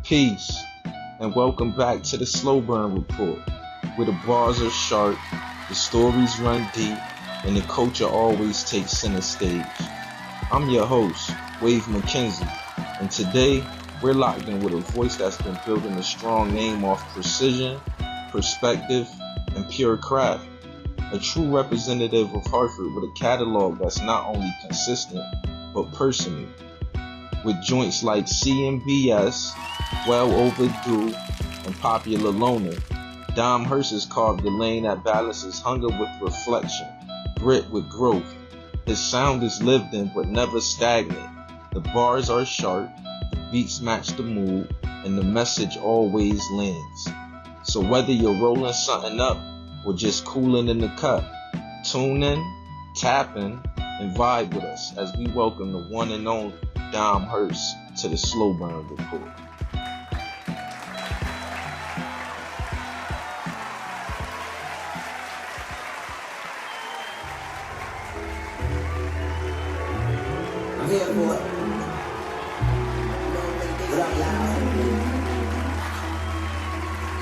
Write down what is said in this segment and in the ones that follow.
Peace, and welcome back to the Sloburn Report, where the bars are sharp, the stories run deep, and the culture always takes center stage. I'm your host, McKenzie, and today we're locked in with a voice that's been building a strong name off precision, perspective, and pure craft. A true representative of Hartford with a catalog that's not only consistent, but personal. With joints like CMBS, Well Overdue, and Popular Loner, Dom Hurst has carved a lane that balances hunger with reflection, grit with growth. His sound is lived in but never stagnant. The bars are sharp, the beats match the mood, and the message always lands. So whether you're rolling something up or just cooling in the cup, tune in, tap in, and vibe with us as we welcome the one and only Dom Hurst to the Sloburn Report. I'm here for it. What up, y'all?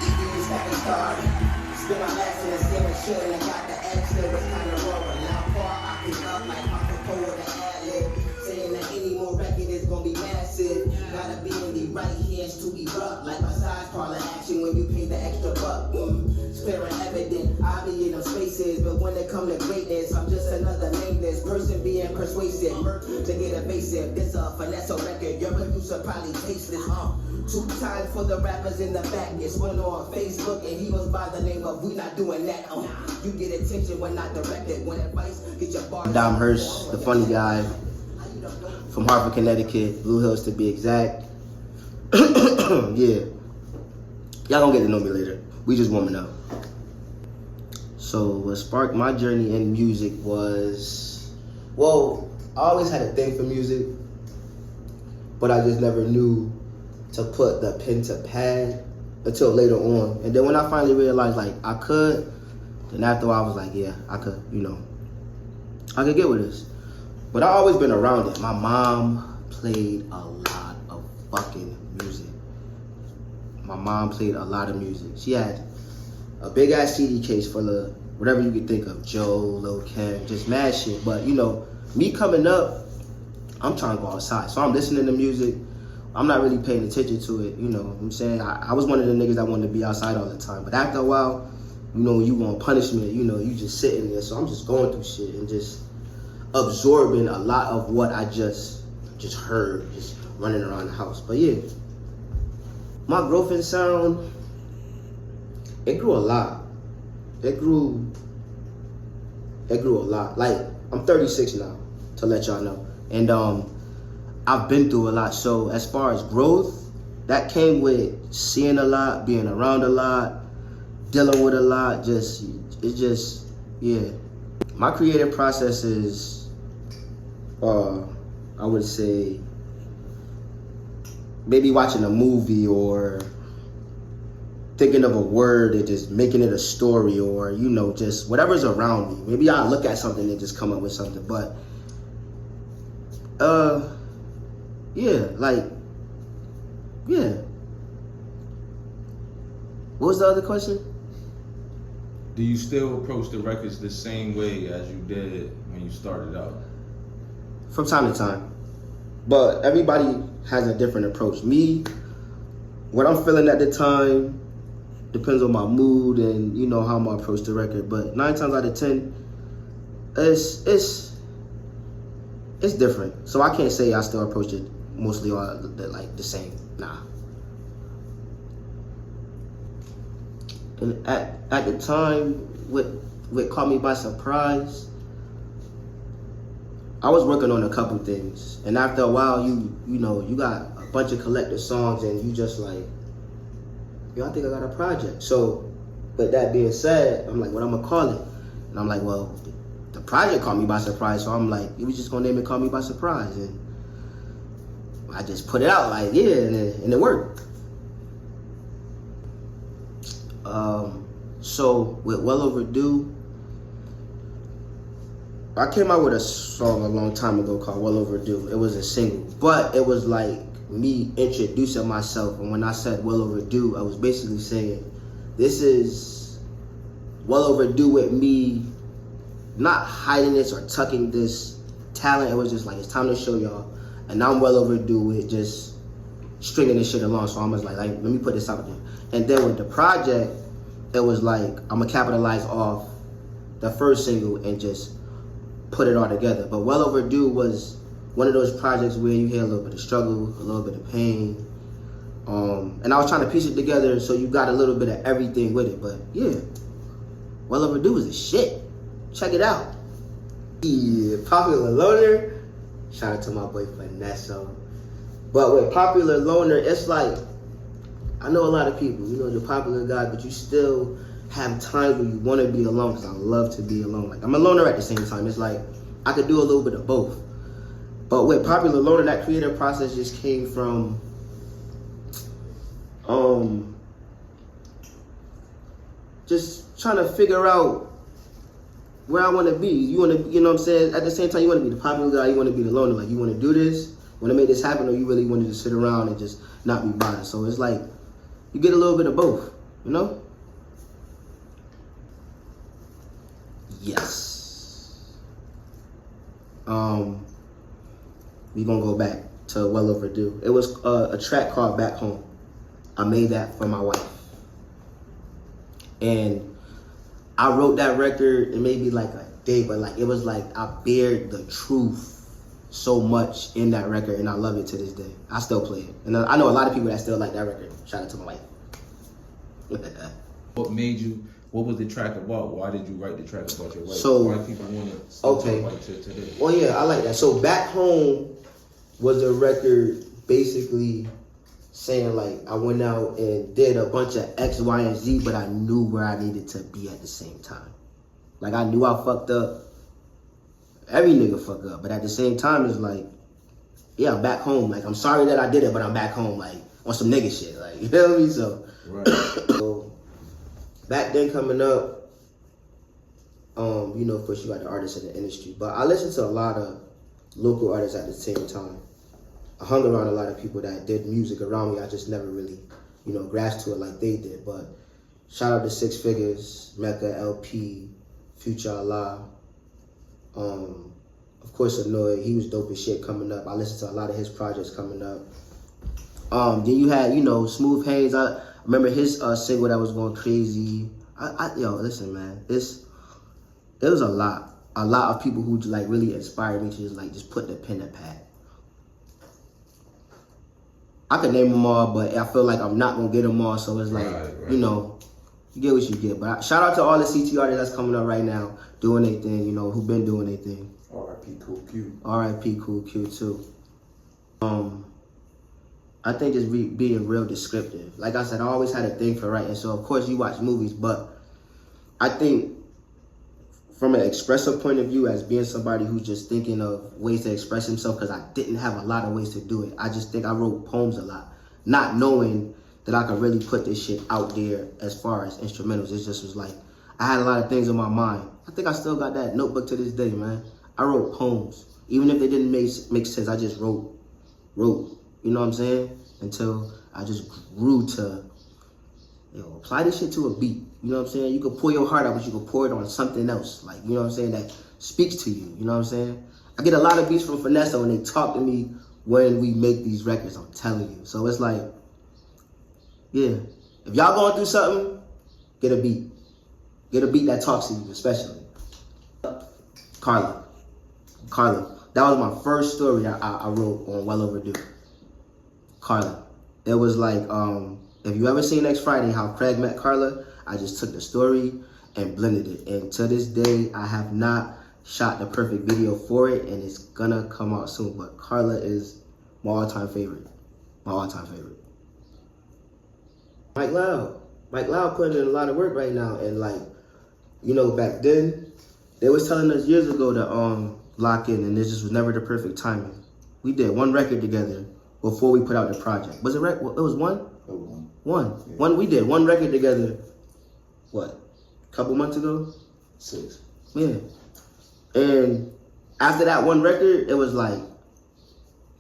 ED's back and started. Spin my last in the steering shit, and I got the extra. Was kind of raw, but now far I pick up like Papa Cole with the ad-lib. Saying that any more record is gonna be massive. Gotta be in the right hands to erupt. Like massage parlor action when you pay the extra buck. It's clear and evident, I be in them spaces. But when it come to greatness, I'm just another nameless person being persuasive. To get evasive, this a finesse record. Your producer probably tasteless. 2 times for the rappers in the back. It's one on Facebook and he was by the name of We Not Doing That. You get attention when not directed. When advice, get your bars. Dom Hurst, the funny guy from Hartford, Connecticut, Blue Hills to be exact. Yeah. Y'all gonna get to know me later. We just warming up. So what sparked my journey in music was, well, I always had a thing for music, but I just never knew to put the pen to pad until later on. And then when I finally realized like I could, then after a while I was like, yeah, I could, I could get with this. But I always been around it. My mom played a lot of fucking music. My mom played a lot of music. She had a big ass CD case full of whatever you could think of, Joe, Lil Kim, just mad shit. But me coming up, I'm trying to go outside. So I'm listening to music. I'm not really paying attention to it, you know what I'm saying? I was one of the niggas that wanted to be outside all the time. But after a while, you want punishment, you just sitting there. So I'm just going through shit and just absorbing a lot of what I just heard, just running around the house. But yeah, my growth in sound, it grew a lot. It grew a lot. Like, I'm 36 now, to let y'all know. And I've been through a lot. So as far as growth, that came with seeing a lot, being around a lot, dealing with a lot. Yeah. My creative process is, I would say, maybe watching a movie or thinking of a word and just making it a story, or, just whatever's around me. Maybe I'll look at something and just come up with something. But, yeah. What was the other question? Do you still approach the records the same way as you did when you started out? From time to time. But everybody has a different approach. Me, what I'm feeling at the time depends on my mood and, how I'm gonna approach the record. But 9 times out of 10, it's different. So I can't say I still approach it mostly all the same. Nah. And at the time, what caught me by surprise, I was working on a couple things, and after a while, you got a bunch of collective songs, and you just like, I think I got a project. So, with that being said, I'm like, what I'm gonna call it? And I'm like, well, the project caught me by surprise, so I'm like, you was just gonna name it Call Me By Surprise, and I just put it out like, yeah, and it worked. So with Well Overdue, I came out with a song a long time ago called Well Overdue. It was a single, but it was like me introducing myself. And when I said well overdue, I was basically saying this is well overdue with me not hiding this or tucking this talent. It was just like, it's time to show y'all. And I'm well overdue with just stringing this shit along. So I was like, let me put this out there. And then with the project, it was like, I'm gonna capitalize off the first single and just put it all together. But Well Overdue was one of those projects where you hear a little bit of struggle, a little bit of pain. And I was trying to piece it together so you got a little bit of everything with it. But yeah, Well Overdue is the shit. Check it out. Yeah, Popular Loner. Shout out to my boy Vanessa. But with Popular Loner, it's like, I know a lot of people, you know, you're a popular guy, but you still have times where you want to be alone, because I love to be alone. Like, I'm a loner at the same time. It's like, I could do a little bit of both. But with Popular Loner, that creative process just came from, just trying to figure out where I want to be. You want to, you know what I'm saying? At the same time, you want to be the popular guy, you want to be the loner. Like, you want to do this, want to make this happen, or you really want to just sit around and just not be bothered. So it's like, you get a little bit of both, you know? Yes. We gonna go back to Well Overdue. It was a track called Back Home. I made that for my wife. And I wrote that record in maybe like a day, but like, it was like, I bared the truth so much in that record, and I love it to this day. I still play it. And I know a lot of people that still like that record. Shout out to my wife. What made you, what was the track about? Why did you write the track about your wife? So, why people want to okay. talk about it today? Well, yeah, I like that. So Back Home was a record basically saying like, I went out and did a bunch of X, Y, and Z, but I knew where I needed to be at the same time. Like, I knew I fucked up. Every nigga fuck up, but at the same time, it's like, yeah, I'm back home. Like, I'm sorry that I did it, but I'm back home, like, on some nigga shit. Like, you feel me? So, right. So back then coming up, you know, of course, you got the artists in the industry, but I listened to a lot of local artists at the same time. I hung around a lot of people that did music around me. I just never really, you know, grasped to it like they did. But shout out to Six Figures, Mecca, LP, Future Allah. Of course, Annoyed. He was dope as shit coming up. I listened to a lot of his projects coming up. Then you had, you know, Smooth Hayes. I remember his single that was going crazy. Yo, listen, man. It was a lot of people who like really inspired me to just put the pen to pad. I could name them all, but I feel like I'm not gonna get them all. So it's like, right. You know, you get what you get. But shout out to all the CT artists that's coming up right now, doing their thing. You know, who been doing their thing. R.I.P. Cool Q. R.I.P. Cool Q too. I think just being real descriptive. Like I said, I always had a thing for writing. So of course you watch movies, but I think from an expressive point of view, as being somebody who's just thinking of ways to express himself, because I didn't have a lot of ways to do it. I just think I wrote poems a lot, not knowing that I could really put this shit out there as far as instrumentals. It just was like, I had a lot of things in my mind. I think I still got that notebook to this day, man. I wrote poems. Even if they didn't make sense, I just wrote. You know what I'm saying? Until I just grew to, you know, apply this shit to a beat. You know what I'm saying? You can pour your heart out, but you can pour it on something else. Like, you know what I'm saying? That speaks to you. You know what I'm saying? I get a lot of beats from Finesse when they talk to me when we make these records. I'm telling you. So it's like, yeah. If y'all going through something, get a beat. Get a beat that talks to you, especially. Carla. That was my first story that I wrote on Well Overdue. Carla. It was like, if you ever seen Next Friday, how Craig met Carla, I just took the story and blended it. And to this day, I have not shot the perfect video for it, and it's gonna come out soon. But Carla is my all-time favorite. Mike Loud putting in a lot of work right now. And like, you know, back then, they was telling us years ago to lock in, and this just was never the perfect timing. We did one record together before we put out the project. Was it right? It was one? One. Yeah. We did one record together, what, a couple months ago? 6. Yeah. And after that one record, it was like,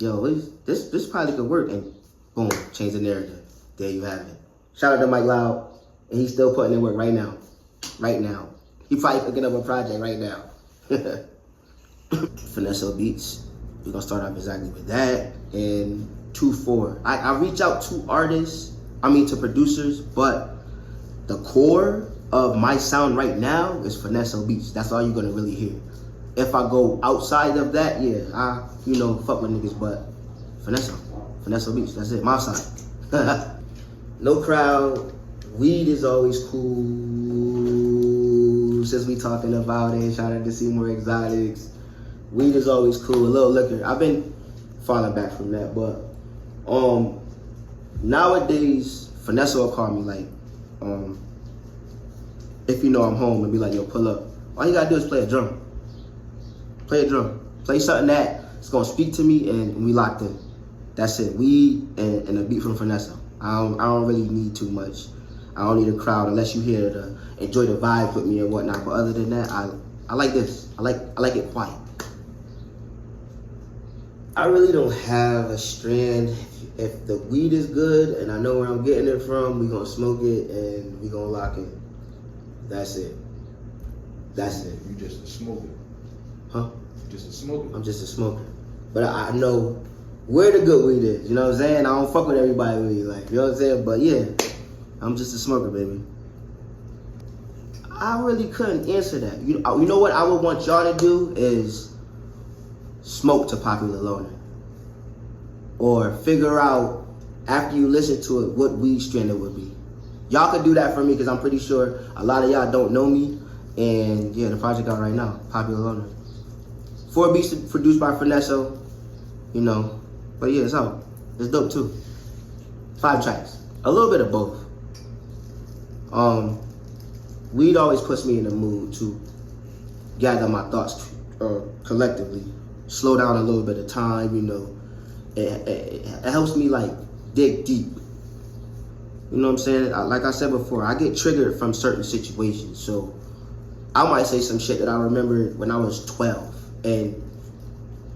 yo, this probably could work, and boom, change the narrative. There you have it. Shout out to Mike Loud, and he's still putting in work right now. Right now. He probably cooking up a project right now. Finesse Beats. We're gonna start off exactly with that. And 2-4. I reach out to artists, to producers, but the core of my sound right now is Finesse Beats. That's all you're gonna really hear. If I go outside of that, yeah, I fuck with niggas, but Finesse Beats, that's it, my side. No crowd, weed is always cool. Since we talking about it, shout out to Seymour Exotics. Weed is always cool, a little liquor. I've been falling back from that, but nowadays, Finesse will call me like, if I'm home and be like, yo, pull up. All you gotta do is play a drum. Play a drum. Play something that's gonna speak to me and we locked in. That's it. Weed and a beat from Finesse. I don't really need too much. I don't need a crowd unless you here to enjoy the vibe with me and whatnot. But other than that, I like this. I like it quiet. I really don't have a strand. If the weed is good and I know where I'm getting it from, we gonna smoke it and we gonna lock in. That's it. That's it. You just a smoker. Huh? You just a smoker. I'm just a smoker. But I know where the good weed is. You know what I'm saying? I don't fuck with everybody weed. Like, you know what I'm saying? But yeah, I'm just a smoker, baby. I really couldn't answer that. You know what I would want y'all to do is smoke to Popular Loner. Or figure out, after you listen to it, what weed strand it would be. Y'all could do that for me, because I'm pretty sure a lot of y'all don't know me. And yeah, the project out right now, Popular Loner. 4 beats produced by Finesse, But yeah, it's out. It's dope too. 5 tracks. A little bit of both. Weed always puts me in the mood to gather my thoughts collectively. Slow down a little bit of time, It helps me like dig deep. You know what I'm saying? Like I said before, I get triggered from certain situations. So I might say some shit that I remember when I was 12 and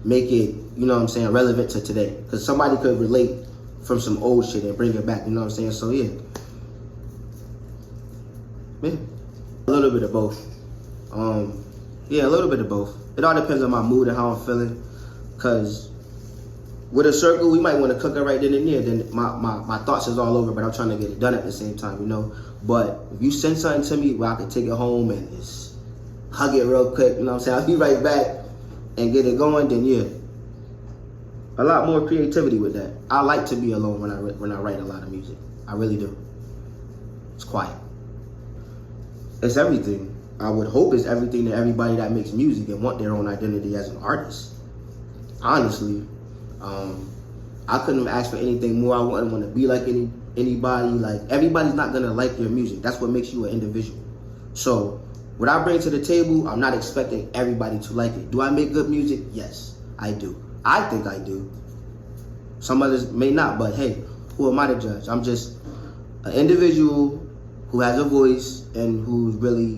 make it, relevant to today. Because somebody could relate from some old shit and bring it back, you know what I'm saying? So yeah. A little bit of both. Yeah, a little bit of both. It all depends on my mood and how I'm feeling. Because with a circle, we might want to cook it right then and there. Then my thoughts is all over, but I'm trying to get it done at the same time, But if you send something to me where I can take it home and just hug it real quick, you know what I'm saying? I'll be right back and get it going, then yeah. A lot more creativity with that. I like to be alone when I write a lot of music. I really do. It's quiet. It's everything. I would hope it's everything to everybody that makes music and want their own identity as an artist. Honestly, I couldn't have asked for anything more. I wouldn't want to be like anybody. Like, everybody's not gonna like your music. That's what makes you an individual. So what I bring to the table, I'm not expecting everybody to like it. Do I make good music? Yes, I do. I think I do. Some others may not, but hey, who am I to judge? I'm just an individual who has a voice and who's really,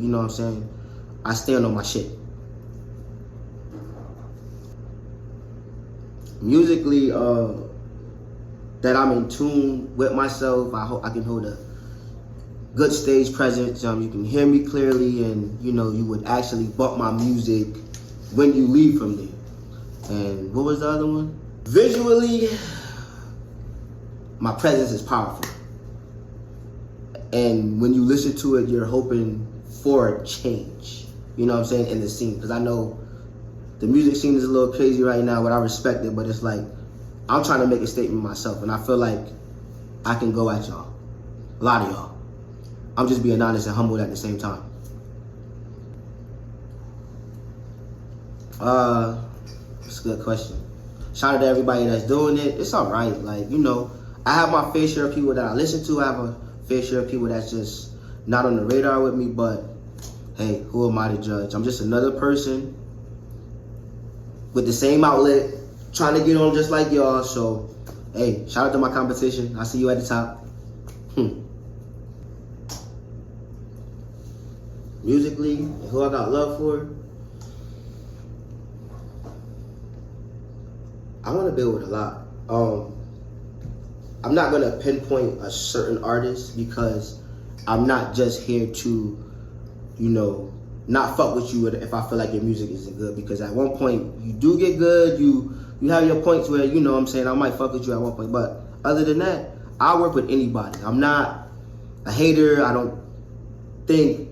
I stand on my shit. Musically, that I'm in tune with myself. I hope I can hold a good stage presence. You can hear me clearly, and you would actually bump my music when you leave from there. And what was the other one? Visually, my presence is powerful. And when you listen to it, you're hoping for a change. You know what I'm saying? In the scene. Because I know the music scene is a little crazy right now, but I respect it. But it's like, I'm trying to make a statement myself. And I feel like I can go at y'all. A lot of y'all. I'm just being honest and humble at the same time. That's a good question. Shout out to everybody that's doing it. It's all right. Like, I have my fair share of people that I listen to. I have a fair share of people that's just not on the radar with me. But hey, who am I to judge? I'm just another person with the same outlet, trying to get on just like y'all. So hey, shout out to my competition. I see you at the top. Musically, who I got love for, I want to build with a lot. I'm not gonna pinpoint a certain artist because I'm not just here to, not fuck with you if I feel like your music isn't good. Because at one point you do get good, you have your points where what I'm saying, I might fuck with you at one point. But other than that, I work with anybody. I'm not a hater. I don't think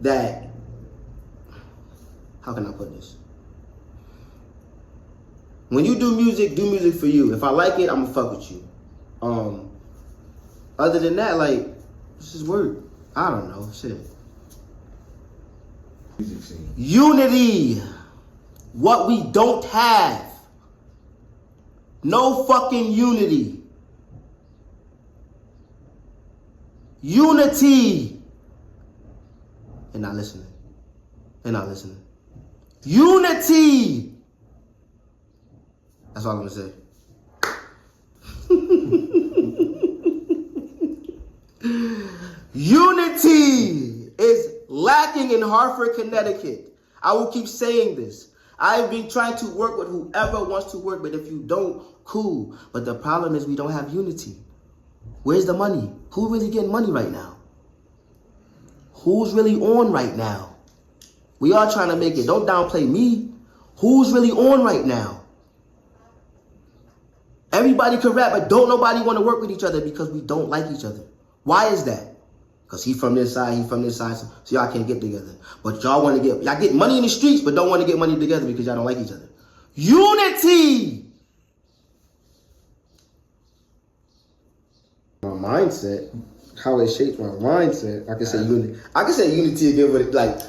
that, how can I put this? When you do music for you. If I like it, I'm gonna fuck with you. Other than that, like, this is work. I don't know, shit. Unity. What we don't have. No fucking unity. Unity. And not listening. Unity. That's all I'm gonna say. Unity is lacking in Hartford, Connecticut. I will keep saying this. I've been trying to work with whoever wants to work, but if you don't, cool. But the problem is we don't have unity. Where's the money? Who really getting money right now? Who's really on right now? We are trying to make it. Don't downplay me. Who's really on right now? Everybody can rap, but don't nobody want to work with each other because we don't like each other. Why is that? Because he from this side, so y'all can't get together. But y'all get money in the streets, but don't want to get money together because y'all don't like each other. Unity! My mindset, how it shapes my mindset, I can say unity. I can say unity again, but like,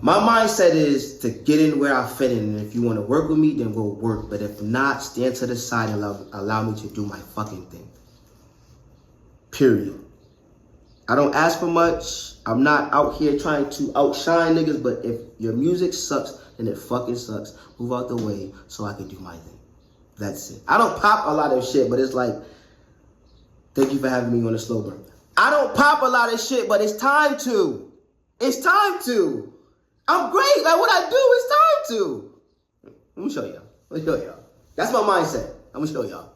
my mindset is to get in where I fit in. And if you want to work with me, then we'll work. But if not, stand to the side and allow me to do my fucking thing. Period. I don't ask for much. I'm not out here trying to outshine niggas, but if your music sucks, then it fucking sucks. Move out the way so I can do my thing. That's it. I don't pop a lot of shit, but it's like, thank you for having me on the Sloburn. I don't pop a lot of shit, but it's time to. It's time to. I'm great. Like, what I do, it's time to. Let me show y'all. That's my mindset. I'm gonna show y'all.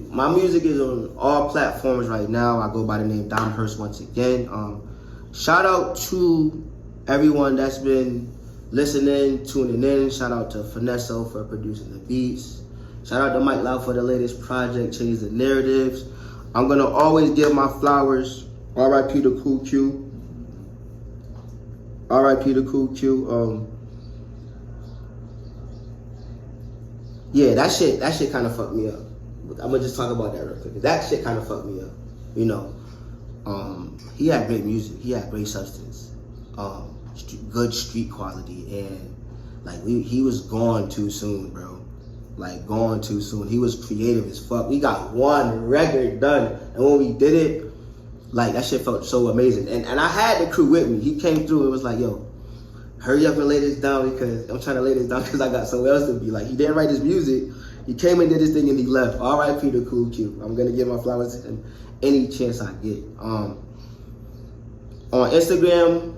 My music is on all platforms right now. I go by the name Dom Hurst once again. Shout out to everyone that's been listening, tuning in. Shout out to Finesso for producing the beats. Shout out to Mike Lau for the latest project, Change the Narratives. I'm gonna always give my flowers. R.I.P. to Cool Q. R.I.P. to Cool Q. Yeah, that shit kind of fucked me up. I'm gonna just talk about that real quick. That shit kind of fucked me up. He had great music. He had great substance. Good street quality, and like he was gone too soon, bro. Like gone too soon. He was creative as fuck. We got one record done, and when we did it, like that shit felt so amazing. And I had the crew with me. He came through and was like, "Yo, hurry up and lay this down because I'm trying to lay this down because I got somewhere else to be." Like he didn't write his music. He came and did his thing and he left. R.I.P. to Cool Q. I'm gonna give my flowers to him any chance I get. On Instagram,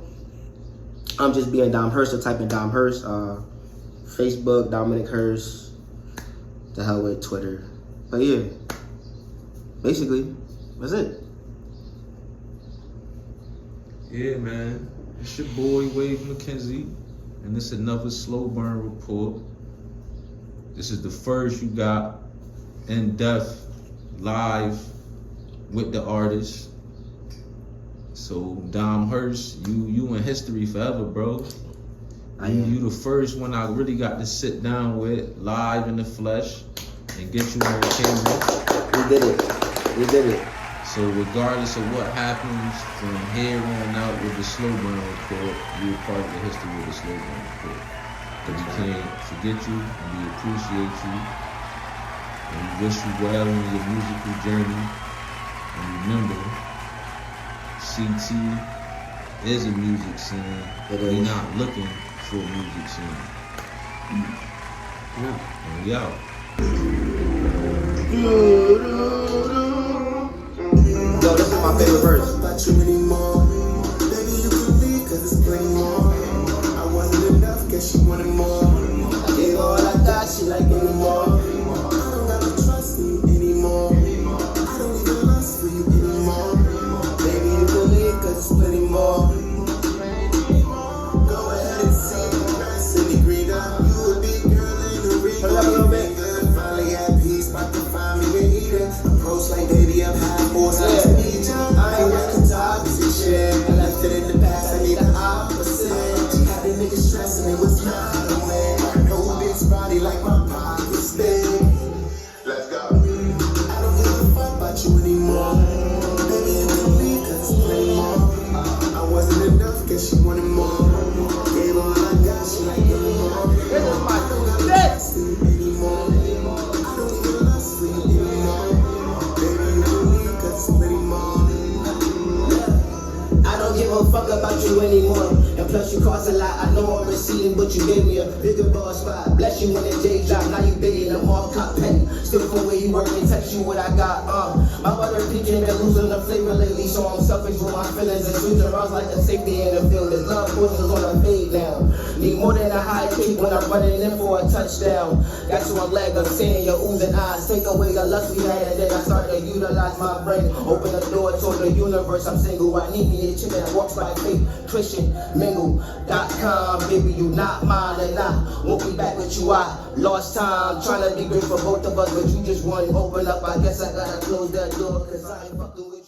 I'm just being Dom Hurst. So type in Dom Hurst. Facebook, Dominic Hurst. The hell with Twitter. But yeah, basically, that's it. Yeah, man. It's your boy, Wade McKenzie, and this is another Sloburn Report. This is the first you got in-depth, live, with the artist. So, Dom Hurst, you in history forever, bro. You the first one I really got to sit down with, live in the flesh, and get you on camera. We did it. So regardless of what happens from here on out with the Sloburn Report, you're part of the history of the Sloburn Report. But we can't forget you, and we appreciate you, and we wish you well in your musical journey. And remember, CT is a music scene. We're not looking for a music scene. And we out. Yo, this is my favorite verse. About you anymore. Baby, you could leave 'cause it's plenty more. I wasn't enough, guess you wanted more. I gave all I got. but you cost a lot. I know I'm receiving, but you gave me a bigger bar spot. Bless you when the day drop, now you big in the mall cop penny. Still from where you work and text you what I got, My butter pecan been losing the flavor lately, so I'm selfish with my feelings and switching around like the safety in the field. This love poison's on a fade now. Need more than a high kick when I'm running in for a touchdown. Got you on leg, I'm seeing your oozing eyes. Take away the lust we had, and then I start to utilize my brain. Open the door toward the universe, I'm single. I need me a chick that walks by faith. Christian mingle.com, baby, you not mine, and I won't be back with you. I lost time trying to be great for both of us, but you just won't open up. I guess I gotta close that door, cause I ain't fucking with you.